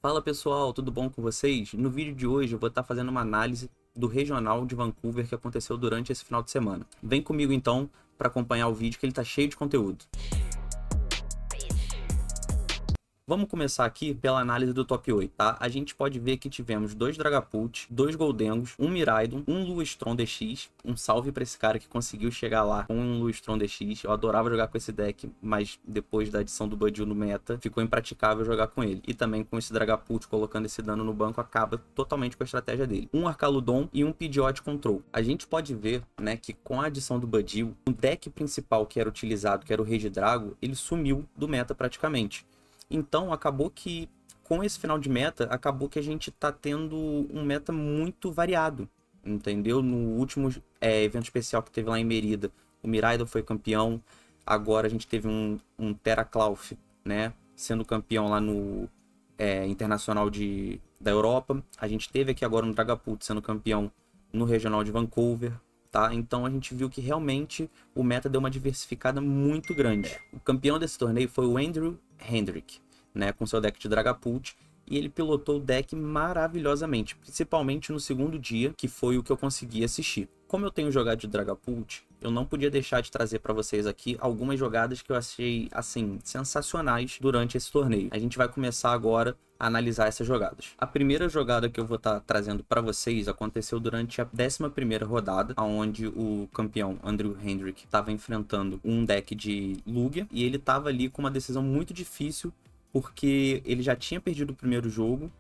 Fala pessoal, tudo bom com vocês? No vídeo de hoje eu vou estar fazendo uma análise do regional de Vancouver que aconteceu durante esse final de semana. Vem comigo então para acompanhar o vídeo que ele está cheio de conteúdo. Vamos começar aqui pela análise do top 8, tá? A gente pode ver que tivemos 2 Dragapult, 2 Goldengos, um Miraidon, um Luestron DX. Um salve pra esse cara que conseguiu chegar lá com um Luestron DX. Eu adorava jogar com esse deck, mas depois da adição do Budiu no meta, ficou impraticável jogar com ele. E também com esse Dragapult colocando esse dano no banco, acaba totalmente com a estratégia dele. Um Arcaludon e um Pidgeot Control. A gente pode ver, né, que com a adição do Budiu, o deck principal que era utilizado, que era o Regidrago, ele sumiu do meta praticamente. Então, acabou que, com esse final de meta, acabou que a gente tá tendo um meta muito variado, entendeu? No último evento especial que teve lá em Merida, o Miraidon foi campeão. Agora a gente teve um Terraclaw, né, sendo campeão lá no Internacional da Europa. A gente teve aqui agora um Dragapult sendo campeão no Regional de Vancouver. Tá? Então a gente viu que realmente o meta deu uma diversificada muito grande. O campeão desse torneio foi o Andrew Hendrick, né, com seu deck de Dragapult, e ele pilotou o deck maravilhosamente, principalmente no segundo dia, que foi o que eu consegui assistir. Como eu tenho jogado de Dragapult, eu não podia deixar de trazer para vocês aqui algumas jogadas que eu achei, assim, sensacionais durante esse torneio. A gente vai começar agora a analisar essas jogadas. A primeira jogada que eu vou estar trazendo para vocês aconteceu durante a 11ª rodada, onde o campeão Andrew Hendrick estava enfrentando um deck de Lugia, e ele estava ali com uma decisão muito difícil, porque ele já tinha perdido o primeiro jogo,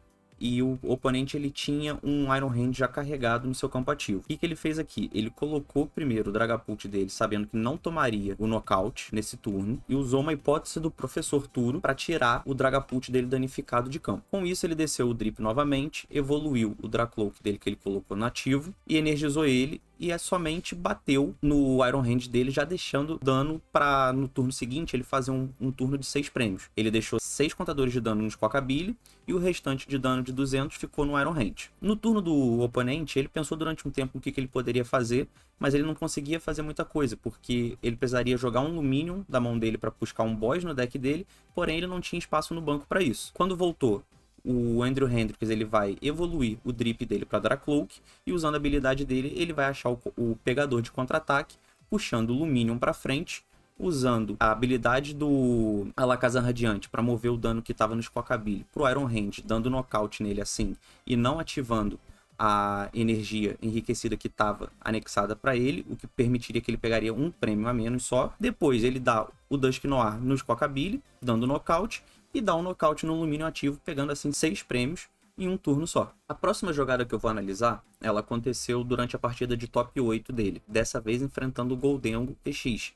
e o oponente ele tinha um Iron Hand já carregado no seu campo ativo. O que ele fez aqui? Ele colocou primeiro o Dragapult dele, sabendo que não tomaria o nocaute nesse turno, e usou uma hipótese do Professor Turo para tirar o Dragapult dele danificado de campo. Com isso, ele desceu o drip novamente, evoluiu o Dracloak dele que ele colocou no ativo e energizou ele, e somente bateu no Iron Hand dele, já deixando dano para no turno seguinte ele fazer um turno de 6 prêmios. Ele deixou 6 contadores de dano no Squawkabilly e o restante de dano de 200 ficou no Iron Hand. No turno do oponente, ele pensou durante um tempo o que ele poderia fazer, mas ele não conseguia fazer muita coisa, porque ele precisaria jogar um Luminion da mão dele para buscar um boss no deck dele, porém ele não tinha espaço no banco para isso. Quando voltou, o Andrew Hendricks ele vai evoluir o drip dele para Dracloak, e usando a habilidade dele ele vai achar o pegador de contra-ataque, puxando o Luminion para frente, usando a habilidade do Alakazam Radiante para mover o dano que estava no Squawkabilly pro Iron Hand, dando nocaute nele assim, e não ativando a energia enriquecida que estava anexada para ele, o que permitiria que ele pegaria um prêmio a menos só. Depois ele dá o Dusknoir no Squawkabilly, dando nocaute, e dá um nocaute no Luminion ativo, pegando assim 6 prêmios em um turno só. A próxima jogada que eu vou analisar, ela aconteceu durante a partida de top 8 dele, dessa vez enfrentando o Goldengo EX.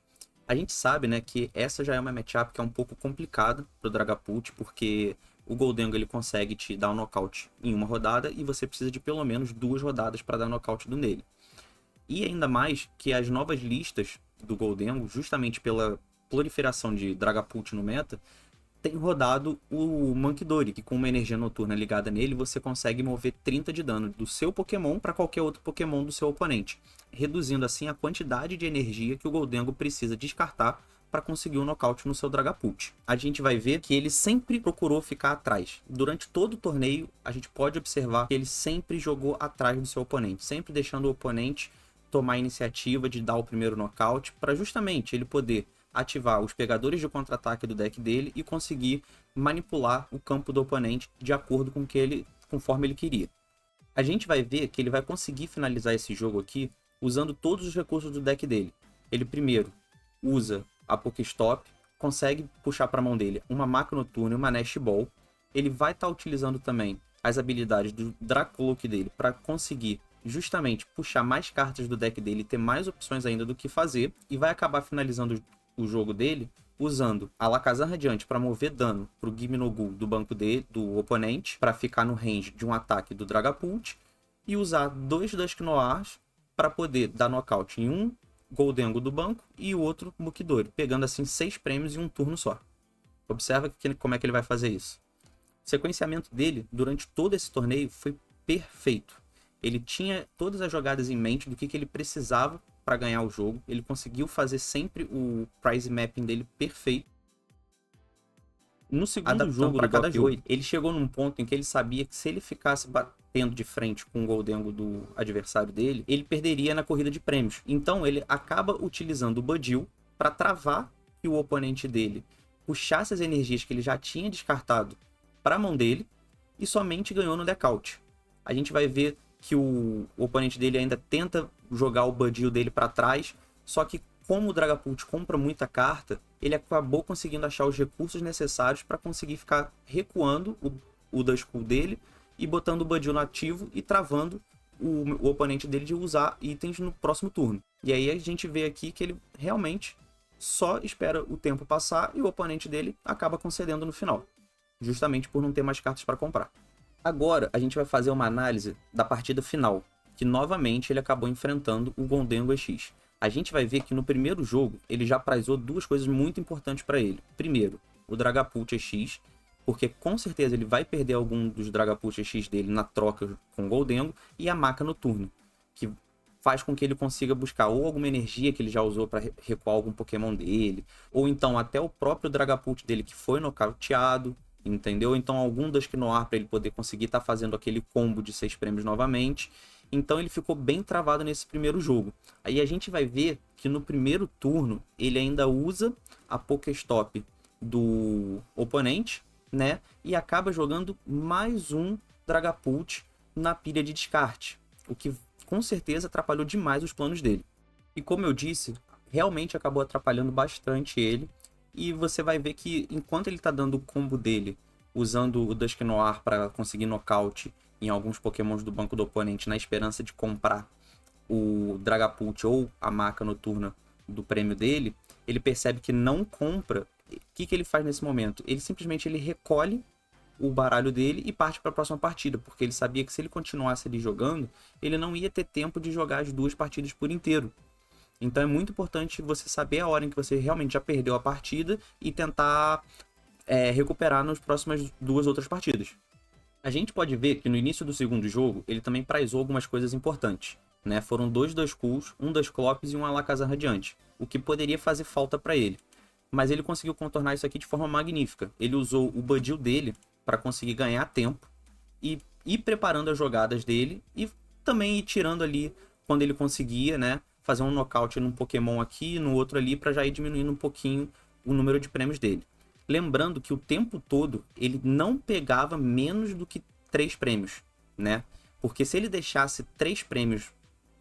A gente sabe, né, que essa já é uma matchup que é um pouco complicada pro Dragapult, porque o Goldengo ele consegue te dar um nocaute em uma rodada e você precisa de pelo menos 2 rodadas para dar nocaute nele. E ainda mais que as novas listas do Goldengo, justamente pela proliferação de Dragapult no meta, tem rodado o Munkidori, que com uma energia noturna ligada nele, você consegue mover 30 de dano do seu Pokémon para qualquer outro Pokémon do seu oponente, reduzindo assim a quantidade de energia que o Goldengo precisa descartar para conseguir um nocaute no seu Dragapult. A gente vai ver que ele sempre procurou ficar atrás. Durante todo o torneio, a gente pode observar que ele sempre jogou atrás do seu oponente, sempre deixando o oponente tomar a iniciativa de dar o primeiro nocaute, para justamente ele poder ativar os pegadores de contra-ataque do deck dele e conseguir manipular o campo do oponente de acordo com conforme ele queria. A gente vai ver que ele vai conseguir finalizar esse jogo aqui usando todos os recursos do deck dele. Ele primeiro usa a Pokéstop, consegue puxar para a mão dele uma Máquina Noturna e uma Nest Ball. Ele vai estar utilizando também as habilidades do Dracloak dele para conseguir justamente puxar mais cartas do deck dele e ter mais opções ainda do que fazer, e vai acabar finalizando o jogo dele usando a Alakazam Radiante para mover dano para o Giminogul do banco do oponente, para ficar no range de um ataque do Dragapult, e usar 2 Dusknoirs para poder dar nocaute em um Goldengo do banco e o outro Mukidori, pegando assim 6 prêmios em um turno só. Observa como é que ele vai fazer isso. O sequenciamento dele durante todo esse torneio foi perfeito. Ele tinha todas as jogadas em mente do que ele precisava para ganhar o jogo. Ele conseguiu fazer sempre o prize mapping dele perfeito. No segundo jogo do top 8, ele chegou num ponto em que ele sabia que se ele ficasse batendo de frente com o Goldengo do adversário dele, ele perderia na corrida de prêmios. Então ele acaba utilizando o Budil para travar que o oponente dele puxasse as energias que ele já tinha descartado para a mão dele e somente ganhou no decaute. A gente vai ver que o oponente dele ainda tenta jogar o Budil dele para trás, só que como o Dragapult compra muita carta, ele acabou conseguindo achar os recursos necessários para conseguir ficar recuando o Duskull dele e botando o Budil no ativo e travando o oponente dele de usar itens no próximo turno. E aí a gente vê aqui que ele realmente só espera o tempo passar e o oponente dele acaba concedendo no final, justamente por não ter mais cartas para comprar. Agora a gente vai fazer uma análise da partida final, que novamente ele acabou enfrentando o Goldengo EX. A gente vai ver que no primeiro jogo ele já prizou duas coisas muito importantes para ele. Primeiro, o Dragapult EX, porque com certeza ele vai perder algum dos Dragapult EX dele na troca com o Goldengo, e a Maca Noturna, que faz com que ele consiga buscar ou alguma energia que ele já usou para recuar algum Pokémon dele, ou então até o próprio Dragapult dele que foi nocauteado, entendeu? Então algum Dusknoir para ele poder conseguir estar fazendo aquele combo de 6 prêmios novamente. Então ele ficou bem travado nesse primeiro jogo. Aí a gente vai ver que no primeiro turno ele ainda usa a Pokéstop do oponente, né? E acaba jogando mais um Dragapult na pilha de descarte, o que com certeza atrapalhou demais os planos dele. E como eu disse, realmente acabou atrapalhando bastante ele. E você vai ver que enquanto ele está dando o combo dele, usando o Dusknoir para conseguir nocaute em alguns pokémons do banco do oponente, na esperança de comprar o Dragapult ou a Maca Noturna do prêmio dele, ele percebe que não compra. O que ele faz nesse momento? Ele simplesmente recolhe o baralho dele e parte para a próxima partida, porque ele sabia que se ele continuasse ali jogando, ele não ia ter tempo de jogar as duas partidas por inteiro. Então é muito importante você saber a hora em que você realmente já perdeu a partida e tentar recuperar nas próximas duas outras partidas. A gente pode ver que no início do segundo jogo, ele também prizou algumas coisas importantes, né? Foram 2 Duskulls, um Dusclops e um Alakazam Radiante, o que poderia fazer falta para ele. Mas ele conseguiu contornar isso aqui de forma magnífica. Ele usou o Budil dele para conseguir ganhar tempo e ir preparando as jogadas dele e também ir tirando ali quando ele conseguia, né? Fazer um nocaute num Pokémon aqui, no outro ali, para já ir diminuindo um pouquinho o número de prêmios dele. Lembrando que o tempo todo ele não pegava menos do que 3 prêmios, né? Porque se ele deixasse 3 prêmios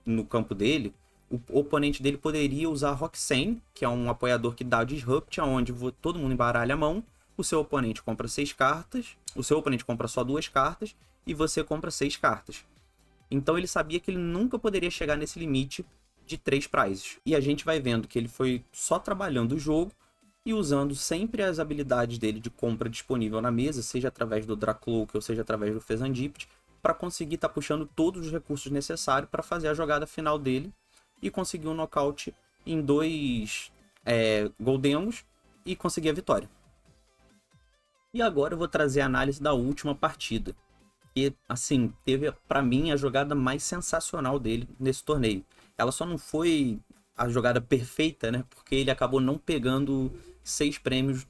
no campo dele, o oponente dele poderia usar Roxane, que é um apoiador que dá Disrupt, onde todo mundo embaralha a mão, o seu oponente compra 6 cartas, o seu oponente compra só 2 cartas e você compra 6 cartas. Então ele sabia que ele nunca poderia chegar nesse limite de 3 prizes. E a gente vai vendo que ele foi só trabalhando o jogo e usando sempre as habilidades dele de compra disponível na mesa, seja através do Dracloak ou seja através do Fezandipt, para conseguir estar puxando todos os recursos necessários para fazer a jogada final dele e conseguir um nocaute em 2 Goldengos e conseguir a vitória. E agora eu vou trazer a análise da última partida, que, assim, teve para mim a jogada mais sensacional dele nesse torneio. Ela só não foi a jogada perfeita, né? Porque ele acabou não pegando 6 prêmios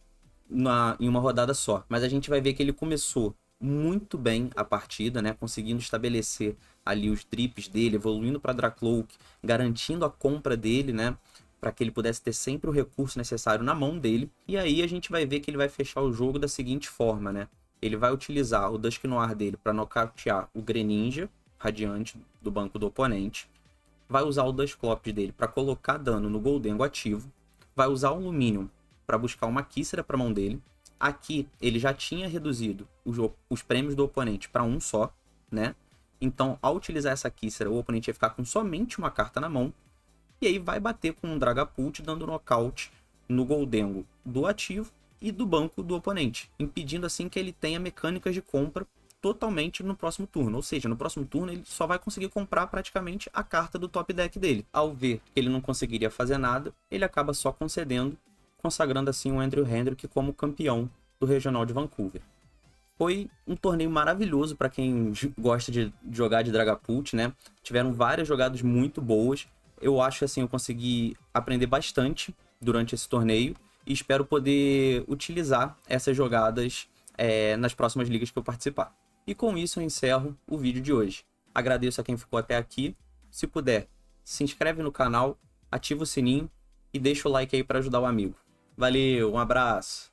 em uma rodada só. Mas a gente vai ver que ele começou muito bem a partida, né? Conseguindo estabelecer ali os drips dele, evoluindo para Dracloak, garantindo a compra dele, né? Para que ele pudesse ter sempre o recurso necessário na mão dele. E aí a gente vai ver que ele vai fechar o jogo da seguinte forma, né? Ele vai utilizar o Dusknoir dele para nocautear o Greninja Radiante do banco do oponente. Vai usar o Dusclops dele para colocar dano no Goldengo ativo. Vai usar o Lumineon para buscar uma Kícera para a mão dele. Aqui ele já tinha reduzido os prêmios do oponente para um só, né? Então, ao utilizar essa Kícera, o oponente ia ficar com somente uma carta na mão. E aí vai bater com um Dragapult, dando nocaute no Goldengo do ativo e do banco do oponente, impedindo assim que ele tenha mecânicas de compra totalmente no próximo turno. Ou seja, no próximo turno ele só vai conseguir comprar praticamente a carta do top deck dele. Ao ver que ele não conseguiria fazer nada, ele acaba só concedendo, consagrando assim o Andrew Hendrick como campeão do Regional de Vancouver. Foi um torneio maravilhoso para quem gosta de jogar de Dragapult, né? Tiveram várias jogadas muito boas. Eu acho assim, eu consegui aprender bastante durante esse torneio e espero poder utilizar essas jogadas nas próximas ligas que eu participar. E com isso eu encerro o vídeo de hoje. Agradeço a quem ficou até aqui. Se puder, se inscreve no canal, ativa o sininho e deixa o like aí para ajudar o amigo. Valeu, um abraço!